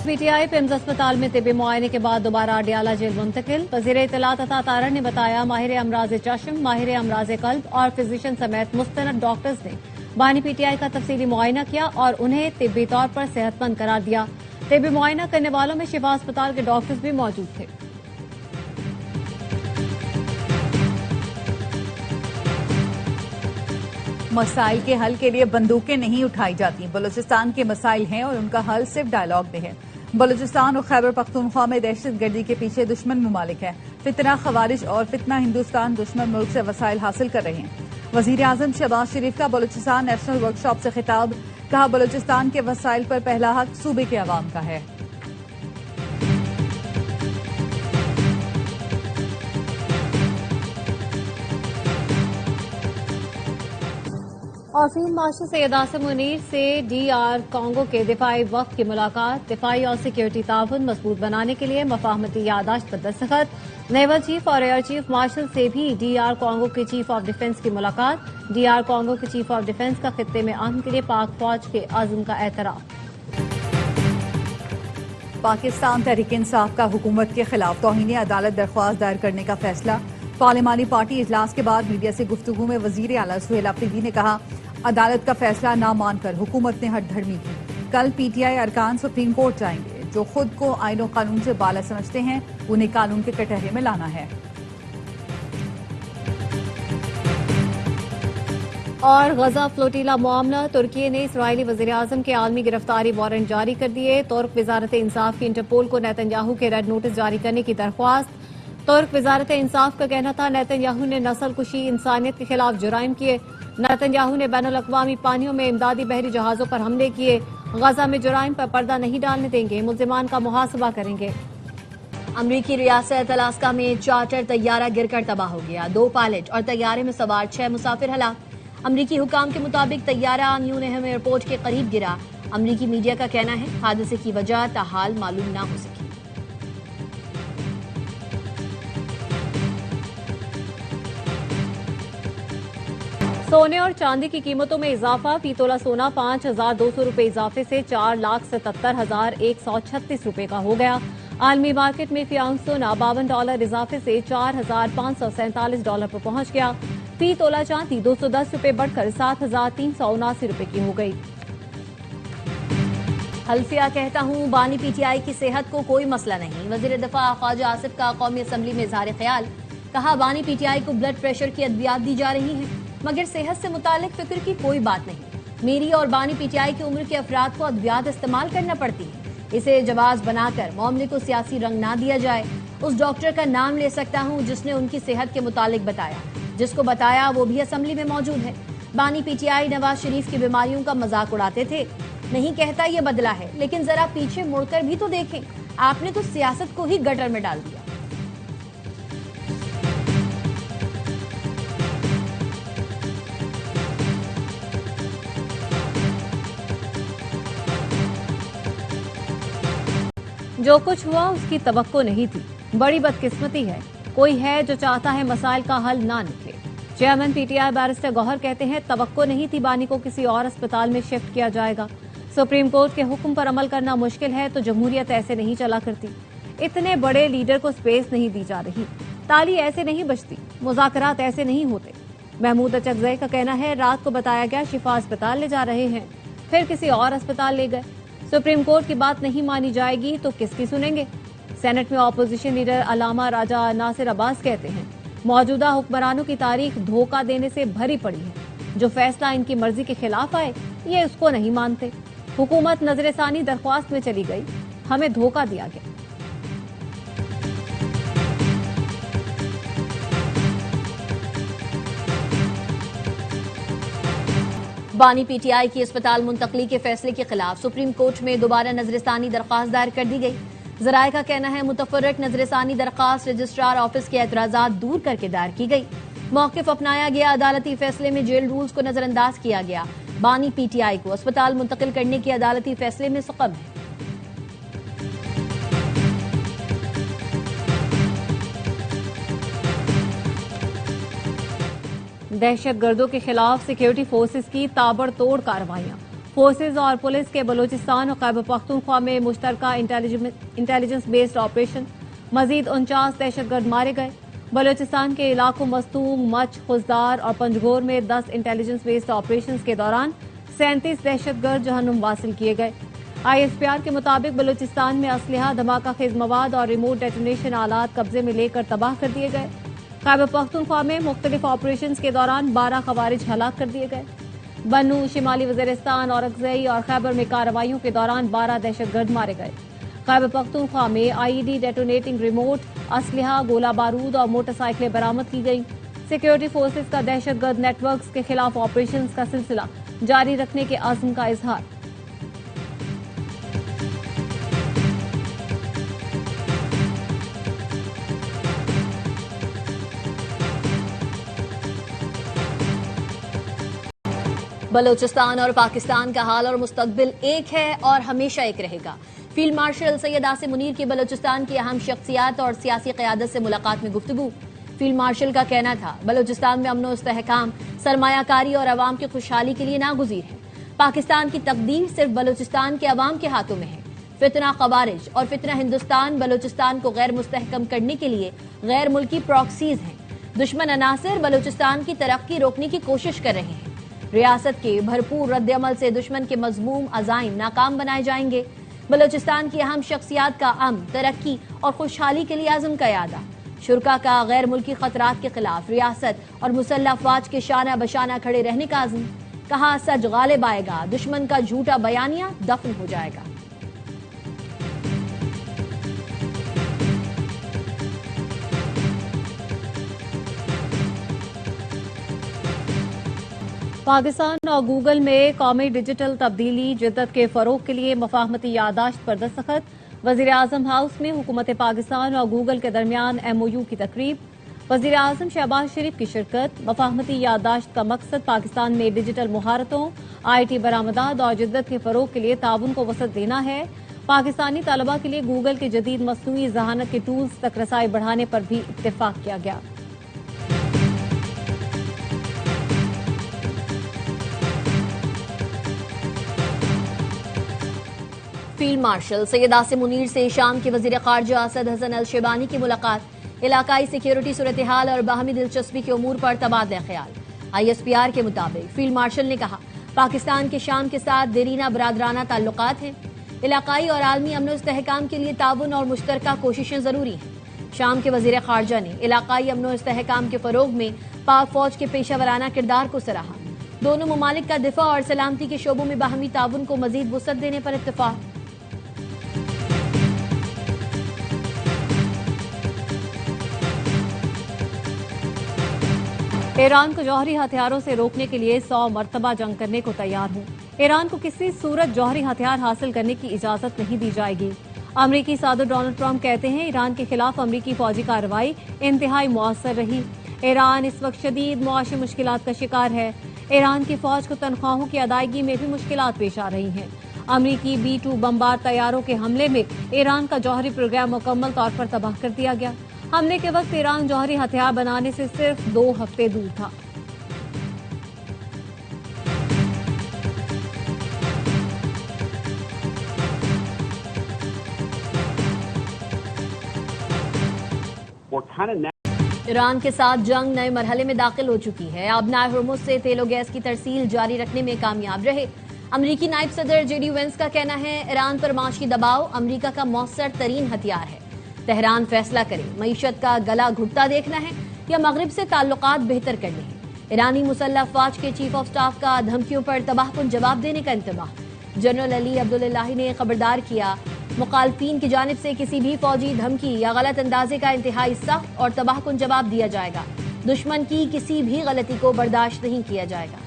PTI PIMS अस्पताल में तिब्बी मुआयने के बाद दोबारा अडियाला जेल मुंतकिल। वजीर इत्तला तथा तारण ने बताया माहिर अमराज चश्म, माहिर अमराज कल्ब और फिजिशियन समेत मुस्तनद डॉक्टर्स ने बानी पीटीआई का तफसीली मुआयना किया और उन्हें तिब्बी तौर पर सेहतमंद करार दिया। तिब्बी मुआयना करने वालों में शिफा अस्पताल के डॉक्टर्स भी मौजूद थे। मसाइल के हल के लिए बंदूकें नहीं उठाई जाती। बलूचिस्तान के मसाइल हैं और उनका हल सिर्फ डायलॉग में है। बलूचिस्तान और खैबर पख्तूनख्वा में दहशतगर्दी के पीछे दुश्मन ममालिक है। फितना खवारिज और फितना हिंदुस्तान दुश्मन मुल्क से वसाइल हासिल कर रहे हैं। वजीर आजम शहबाज शरीफ का बलूचिस्तान नेशनल वर्कशॉप से खिताब, कहा बलूचिस्तान के वसाइल पर पहला हक सूबे के अवाम का है। और फील्ड मार्शल सैयद आसिम मुनीर से डीआर कांगो के दिफाई वक्त की मुलाकात। दिफाई और सिक्योरिटी ताउन मजबूत बनाने के लिए मफाहमती यादाश्त पर दस्तखत। नेवल चीफ और एयर चीफ मार्शल से भी डीआर कांगो के चीफ ऑफ डिफेंस की मुलाकात। डीआर कांगो के चीफ ऑफ डिफेंस का खित्ते में अमन के लिए पाक फौज के अज़्म का एतराफ। पाकिस्तान तहरीक इंसाफ का हुकूमत के खिलाफ तौहीन अदालत दरख्वास्त दायर करने का फैसला। पार्लिमानी पार्टी इजलास के बाद मीडिया से गुफ्तगू में वजीर आला सुहेल अफरीदी ने कहा, अदालत का फैसला ना मानकर हुकूमत ने हटधर्मी की। कल पीटीआई अरकान सुप्रीम कोर्ट जाएंगे। जो खुद को आईन और कानून से बाला समझते हैं उन्हें कानून के कटहरे में लाना है। और गजा फ्लोटीला मामला, तुर्की ने इसराइली वजीर आजम के आलमी गिरफ्तारी वारंट जारी कर दिए। तुर्क वजारत इंसाफ की इंटरपोल को नेतन्याहू के रेड नोटिस जारी करने की दरख्वास्त। तुर्क वजारत इंसाफ का कहना था नेतन्याहू ने नस्ल कुशी, इंसानियत के खिलाफ जुराइम किए। नेतन्याहू ने बैनुल अक़वामी पानियों में इमदादी बहरी जहाजों पर हमले किए। गजा में जुराइम पर पर्दा नहीं डालने देंगे, मुल्जिमान का मुहासबा करेंगे। अमरीकी रियासत अलास्का में चार्टर तैयारा गिरकर तबाह हो गया। 2 पायलट और तैयारे में सवार 6 मुसाफिर हलाक। अमरीकी हुकाम के मुताबिक तैयारा न्यूनहम एयरपोर्ट के करीब गिरा। अमरीकी मीडिया का कहना है हादसे की वजह ताहाल मालूम ना हो सकी। सोने और चांदी की कीमतों में इजाफा। फी तोला सोना 5,200 रुपए इजाफे से 4,77,136 रुपए का हो गया। आलमी मार्केट में फी आउंस सोना $52 इजाफे से $4,547 पर पहुंच गया। फी तोला चांदी 210 रुपए बढ़कर 7,379 रुपए की हो गई। हल्फिया कहता हूँ बानी पीटीआई की सेहत को कोई मसला नहीं। वजीर दफा ख्वाजा आसिफ का कौमी असम्बली में इजहार ख्याल, कहा बानी पीटीआई को ब्लड प्रेशर की अद्वियात दी जा रही है मगर सेहत से मुतालिक फिक्र की कोई बात नहीं। मेरी और बानी पीटीआई की उम्र के अफराद को अद्वियात इस्तेमाल करना पड़ती है। इसे जवाज बनाकर मामले को सियासी रंग ना दिया जाए। उस डॉक्टर का नाम ले सकता हूँ जिसने उनकी सेहत के मुतालिक बताया। जिसको बताया वो भी असम्बली में मौजूद है। बानी पीटीआई नवाज शरीफ की बीमारियों का मजाक उड़ाते थे। नहीं कहता ये बदला है, लेकिन जरा पीछे मुड़कर भी तो देखें। आपने तो सियासत को ही गटर में डाल दिया। जो कुछ हुआ उसकी तवक्को नहीं थी। बड़ी बदकिस्मती है कोई है जो चाहता है मसाइल का हल ना निकले। चेयरमैन पीटीआई बैरिस्टर गौहर कहते हैं तवक्को नहीं थी बानी को किसी और अस्पताल में शिफ्ट किया जाएगा। सुप्रीम कोर्ट के हुक्म पर अमल करना मुश्किल है तो जमहूरियत ऐसे नहीं चला करती। इतने बड़े लीडर को स्पेस नहीं दी जा रही। ताली ऐसे नहीं बजती, मुज़ाकरात ऐसे नहीं होते। महमूद अचकज़ई का कहना है रात को बताया गया शिफा अस्पताल ले जा रहे हैं, फिर किसी और अस्पताल ले गए। सुप्रीम कोर्ट की बात नहीं मानी जाएगी तो किसकी सुनेंगे। सेनेट में ऑपोजिशन लीडर अलामा राजा नासिर अब्बास कहते हैं मौजूदा हुक्मरानों की तारीख धोखा देने से भरी पड़ी है। जो फैसला इनकी मर्जी के खिलाफ आए ये उसको नहीं मानते। हुकूमत नजरसानी दरख्वास्त में चली गई, हमें धोखा दिया गया। बानी पीटीआई की अस्पताल मुंतकली के फैसले के खिलाफ सुप्रीम कोर्ट में दोबारा नजरसानी दरख्वास्त दायर कर दी गई। जराये का कहना है मुतफर्रिक नजरसानी दरख्वास्त रजिस्ट्रार ऑफिस के एतराजात दूर करके दायर की गई। मौकिफ अपनाया गया। अदालती फैसले में जेल रूल्स को नजरअंदाज किया गया। बानी पीटीआई को अस्पताल मुंतकिल करने के अदालती फैसले में सकम है। दहशतगर्दों के खिलाफ सिक्योरिटी फोर्सेस की ताबड़तोड़ कार्रवाइयां। फोर्सेज और पुलिस के बलूचिस्तान और खैबर पख्तूनख्वा में मुश्तरका इंटेलिजेंस बेस्ड ऑपरेशन, मजीद 49 दहशतगर्द मारे गए। बलूचिस्तान के इलाकों मस्तूम, मच, खुजदार और पंजगोर में 10 इंटेलिजेंस बेस्ड ऑपरेशन के दौरान 37 दहशतगर्द जहन्नुम वासिल किए गए। ISPR के मुताबिक बलूचिस्तान में असलहा, धमाका खेज मवाद और रिमोट डेटोनेशन आलात कब्जे में लेकर तबाह कर दिए गए। खैबर पख्तूनख्वा में मुख्तलिफ ऑपरेशन के दौरान 12 खवारिज हलाक कर दिए गए। बन्नू, शिमाली वजीरिस्तान, औरंगजेई और खैबर में कार्रवाइयों के दौरान 12 दहशतगर्द मारे गए। खैबर पख्तूनख्वा में IED डेटोनेटिंग रिमोट, असलहा, गोला बारूद और मोटरसाइकिलें बरामद की गई। सिक्योरिटी फोर्सेज का दहशतगर्द नेटवर्क्स के खिलाफ ऑपरेशन का सिलसिला जारी रखने के अज़्म का इजहार। बलूचिस्तान और पाकिस्तान का हाल और मुस्तकबिल एक है और हमेशा एक रहेगा। फील्ड मार्शल सैयद आसिम मुनीर की बलूचिस्तान की अहम शख्सियात और सियासी क़यादत से मुलाकात में गुफ्तगू। फील्ड मार्शल का कहना था, बलूचिस्तान में अमन और इस्तेहकाम सरमायाकारी और अवाम की खुशहाली के लिए नागुज़ीर है। पाकिस्तान की तकदीर सिर्फ बलूचिस्तान के अवाम के हाथों में है। फितना ख़वारिज और फितना हिंदुस्तान बलूचिस्तान को गैर मुस्तहकम करने के लिए गैर मुल्की प्रॉक्सीज हैं। दुश्मन अनासर बलूचिस्तान की तरक्की रोकने की कोशिश कर रहे हैं। रियासत के भरपूर रद्द-ए-अमल से दुश्मन के मज़मूम अज़ाइम नाकाम बनाए जाएंगे। बलूचिस्तान की अहम शख्सियात का अमन, तरक्की और खुशहाली के लिए आज़म का यादा। शुरका का गैर मुल्की खतरात के खिलाफ रियासत और मुसल्लह अफवाज के शाना बशाना खड़े रहने का आज़म। कहा, सच गालिब आएगा, दुश्मन का झूठा बयानिया दफन हो जाएगा। पाकिस्तान और गूगल में कौमी डिजिटल तब्दीली जिद्दत के फरोग के लिए मफाहमती यादाश्त पर दस्तखत। वजीर आजम हाउस में हुकूमत पाकिस्तान और गूगल के दरमियान MOU की तकरीब। वजीर आजम शहबाज शरीफ की शिरकत। मफाहमती यादाश्त का मकसद पाकिस्तान में डिजिटल मुहारतों, IT बरामदात और जिद्दत के फरोग के लिए ताउन को वसअत देना है। पाकिस्तानी तलबा के लिए गूगल के जदीद मसनूई ज़हानत के टूल्स तक रसाई बढ़ाने पर भी इत्तेफाक किया गया। फील्ड मार्शल सैयद आसिम मुनीर से शाम के वजीर खारजा असद हसन अल शेबानी की मुलाकात। इलाकाई सिक्योरिटी सूरत हाल और बाहमी दिलचस्पी के उमूर पर तबादला ख्याल। ISPR के मुताबिक फील्ड मार्शल ने कहा, पाकिस्तान के शाम के साथ देरीना बरादराना ताल्लुकात हैं। इलाकाई और आलमी अमन और इस्तेहकाम के लिए ताउन और मुश्तरका कोशिशें जरूरी हैं। शाम के वजीर खारजा ने इलाकाई अमन और इस्तेहकाम के फरोग में पाक फौज के पेशावराना किरदार को सराहा। दोनों ममालिक का दिफा और सलामती के शोबों में बाहमी ताउन को मजीद वुसअत देने पर इत्तेफाक। ईरान को जौहरी हथियारों से रोकने के लिए 100 मरतबा जंग करने को तैयार हूं। ईरान को किसी सूरत जौहरी हथियार हासिल करने की इजाजत नहीं दी जाएगी। अमरीकी सदर डोनाल्ड ट्रंप कहते हैं, ईरान के खिलाफ अमरीकी फौजी कार्रवाई इंतहाई मुअस्सर रही। ईरान इस वक्त शदीद मुआशी मुश्किलात का शिकार है। ईरान की फौज को तनख्वाहों की अदायगी में भी मुश्किलात पेश आ रही हैं। अमरीकी B-2 बमबार तैयारों के हमले में ईरान का जौहरी प्रोग्राम मुकम्मल तौर पर तबाह कर दिया गया। हमले के वक्त ईरान जौहरी हथियार बनाने से सिर्फ 2 हफ्ते दूर था। ईरान के साथ जंग नए मरहले में दाखिल हो चुकी है। अब नाय हुर्मुज से तेल और गैस की तरसील जारी रखने में कामयाब रहे। अमरीकी नायब सदर JD वेंस का कहना है, ईरान पर माशी दबाव अमरीका का मौसर तरीन हथियार है। तेहरान फैसला करे, मईशत का गला घुटता देखना है या मगरिब से ताल्लुकात बेहतर करने हैं। ईरानी मुसल्लह अफवाज के चीफ ऑफ स्टाफ का धमकियों पर तबाहकुन जवाब देने का इंतबाह। जनरल अली अब्दुल्लाही ने खबरदार किया, मुखालफीन की जानिब से किसी भी फौजी धमकी या गलत अंदाजे का इंतहाई सख्त और तबाहकुन जवाब दिया जाएगा। दुश्मन की किसी भी गलती को बर्दाश्त नहीं किया जाएगा।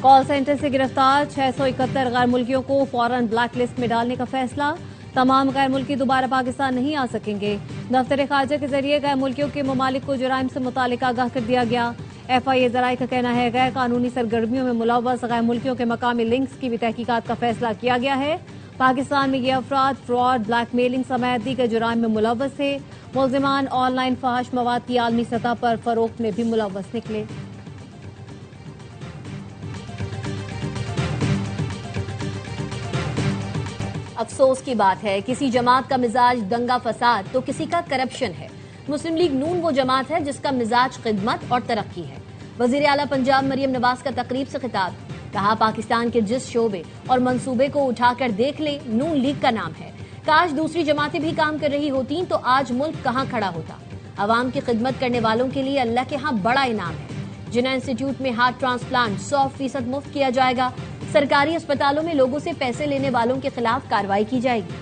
कॉल सेंटर से गिरफ्तार 671 गैर मुल्कियों को फौरन ब्लैक लिस्ट में डालने का फैसला। तमाम गैर मुल्की दोबारा पाकिस्तान नहीं आ सकेंगे। दफ्तर खारजा के जरिए गैर मुल्कियों के ममालिक को जुराइम से मुतालिक आगाह कर दिया गया। FIA जराये का कहना है, गैर कानूनी सरगर्मियों में मुलव्वस गैर मुल्कियों के मकामी लिंक्स की भी तहकीकात का फैसला किया गया है। पाकिस्तान में ये अफराद फ्रॉड, ब्लैकमेलिंग समेत दीगर जुराइम में मुलव्वस थे। मुलजिमान ऑनलाइन फहश मवाद की आलमी सतह पर फरोख्त में भी मुलव्वस निकले। अफसोस की बात है, किसी जमात का मिजाज दंगा फसाद तो किसी का करप्शन है। मुस्लिम लीग नून वो जमात है जिसका मिजाज खिदमत और तरक्की है। वजीर आला पंजाब मरियम नवाज का तकरीब से खिताब, कहा पाकिस्तान के जिस शोबे और मंसूबे को उठाकर देख ले, नून लीग का नाम है। काश दूसरी जमातें भी काम कर रही होती तो आज मुल्क कहां खड़ा होता। आवाम की खिदमत करने वालों के लिए अल्लाह के यहाँ बड़ा इनाम है। जिन्ना इंस्टीट्यूट में हार्ट ट्रांसप्लांट 100% मुफ्त किया जाएगा। सरकारी अस्पतालों में लोगों से पैसे लेने वालों के खिलाफ कार्रवाई की जाएगी।